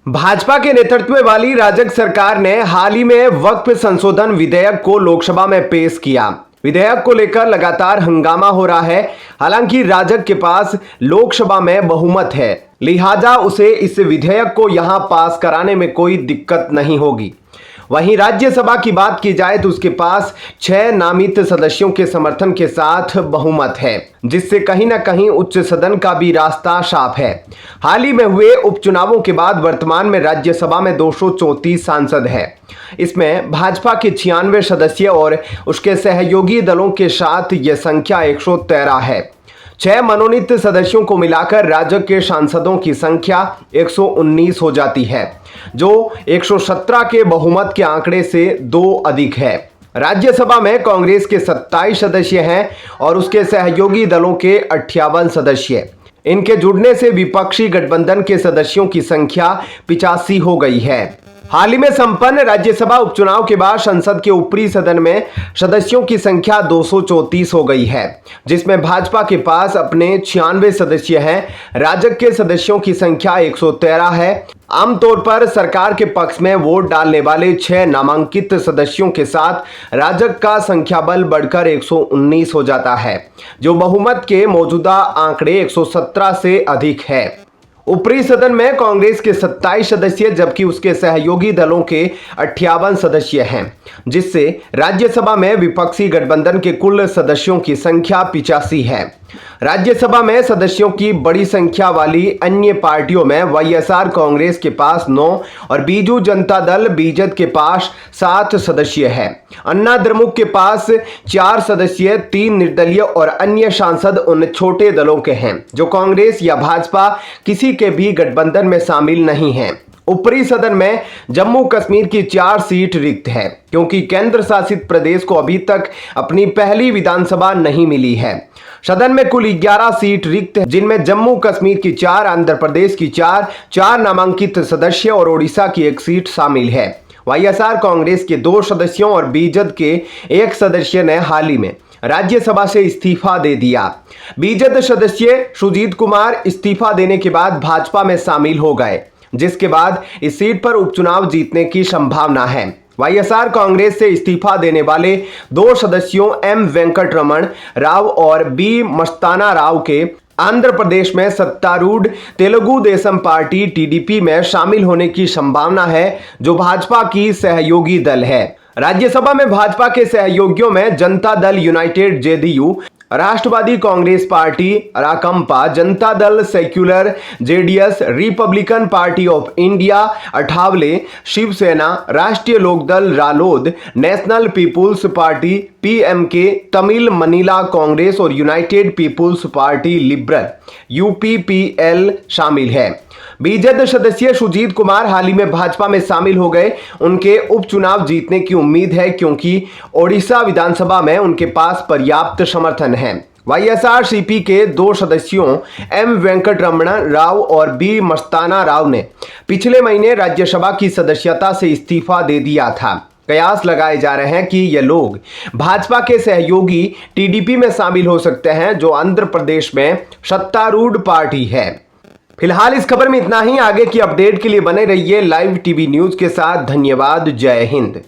भाजपा के नेतृत्व वाली राजग सरकार ने हाल ही में वक्फ संशोधन विधेयक को लोकसभा में पेश किया। विधेयक को लेकर लगातार हंगामा हो रहा है। हालांकि राजग के पास लोकसभा में बहुमत है, लिहाजा उसे इस विधेयक को यहां पास कराने में कोई दिक्कत नहीं होगी। वहीं राज्यसभा की बात की जाए तो उसके पास 6 नामित सदस्यों के समर्थन के साथ बहुमत है, जिससे कहीं ना कहीं उच्च सदन का भी रास्ता साफ है। हाल ही में हुए उपचुनावों के बाद वर्तमान में राज्यसभा में 234 सांसद है। इसमें भाजपा के 96 सदस्य और उसके सहयोगी दलों के साथ यह संख्या 113 है। 6 मनोनीत सदस्यों को मिलाकर राजग के सांसदों की संख्या 119 हो जाती है, जो 117 के बहुमत के आंकड़े से 2 अधिक है। राज्यसभा में कांग्रेस के 27 सदस्य हैं और उसके सहयोगी दलों के 58 सदस्य। इनके जुड़ने से विपक्षी गठबंधन के सदस्यों की संख्या 85 हो गई है। हाल ही में संपन्न राज्यसभा उपचुनाव के बाद संसद के ऊपरी सदन में सदस्यों की संख्या 234 हो गई है, जिसमें भाजपा के पास अपने 96 सदस्य हैं। राजग के सदस्यों की संख्या 113 है। आमतौर पर सरकार के पक्ष में वोट डालने वाले 6 नामांकित सदस्यों के साथ राजग का संख्या बल बढ़कर 119 हो जाता है, जो बहुमत के मौजूदा आंकड़े 117 से अधिक है। ऊपरी सदन में कांग्रेस के 27 सदस्य जबकि उसके सहयोगी दलों के 58 सदस्य हैं, जिससे राज्यसभा में विपक्षी गठबंधन के कुल सदस्यों की संख्या 85 है। राज्यसभा में सदस्यों की बड़ी संख्या वाली अन्य पार्टियों में वाईएसआर कांग्रेस के पास 9 और बीजू जनता दल बीजेड के पास 7 सदस्य है। अन्ना द्रमुक के पास 4 सदस्य, 3 निर्दलीय और अन्य सांसद उन छोटे दलों के हैं जो कांग्रेस या भाजपा किसी के भी गठबंधन में शामिल नहीं हैं। ऊपरी सदन में जम्मू कश्मीर की 4 सीट रिक्त है, क्योंकि केंद्र शासित प्रदेश को अभी तक अपनी पहली विधानसभा नहीं मिली है। सदन में कुल 11 सीट रिक्त है, जिनमें जम्मू कश्मीर की 4, आंध्र प्रदेश की 4 नामांकित सदस्य और ओडिशा की 1 सीट शामिल है। वाईएसआर कांग्रेस के 2 सदस्यों और बीजेड के 1 सदस्य ने हाल ही में राज्यसभा से इस्तीफा दे दिया। बीजेड सदस्य सुजीत कुमार इस्तीफा देने के बाद भाजपा में शामिल हो गए, जिसके बाद इस सीट पर उपचुनाव जीतने की संभावना है। वाईएसआर कांग्रेस से इस्तीफा देने वाले 2 सदस्यों एम वेंकटरमण राव और बी मस्ताना राव के आंध्र प्रदेश में सत्तारूढ़ तेलुगु देशम पार्टी टीडीपी में शामिल होने की संभावना है, जो भाजपा की सहयोगी दल है। राज्यसभा में भाजपा के सहयोगियों में Janata Dal United JDU, Rashtravadi Congress Party Rakanpa, Janata Dal Secular JDS, Republican Party of India Athawale, Shiv Sena, Rashtriya Lok Dal Ralod, National People's Party PMK, Tamil Maanila Congress और United People's Party Liberal UPPL शामिल है। बीजेड सदस्य सुजीत कुमार हाल ही में भाजपा में शामिल हो गए। उनके उपचुनाव जीतने की उम्मीद है, क्योंकि ओडिशा विधानसभा में उनके पास पर्याप्त समर्थन है। वाईएसआरसीपी के 2 सदस्यों एम वेंकटरमण राव और बी मस्ताना राव ने पिछले महीने राज्यसभा की सदस्यता से इस्तीफा दे दिया था। कयास लगाए जा रहे हैं कि ये लोग भाजपा के सहयोगी टीडीपी में शामिल हो सकते हैं, जो आंध्र प्रदेश में सत्तारूढ़ पार्टी है। फिलहाल इस खबर में इतना ही। आगे की अपडेट के लिए बने रहिए लाइव टीवी न्यूज के साथ। धन्यवाद। जय हिंद।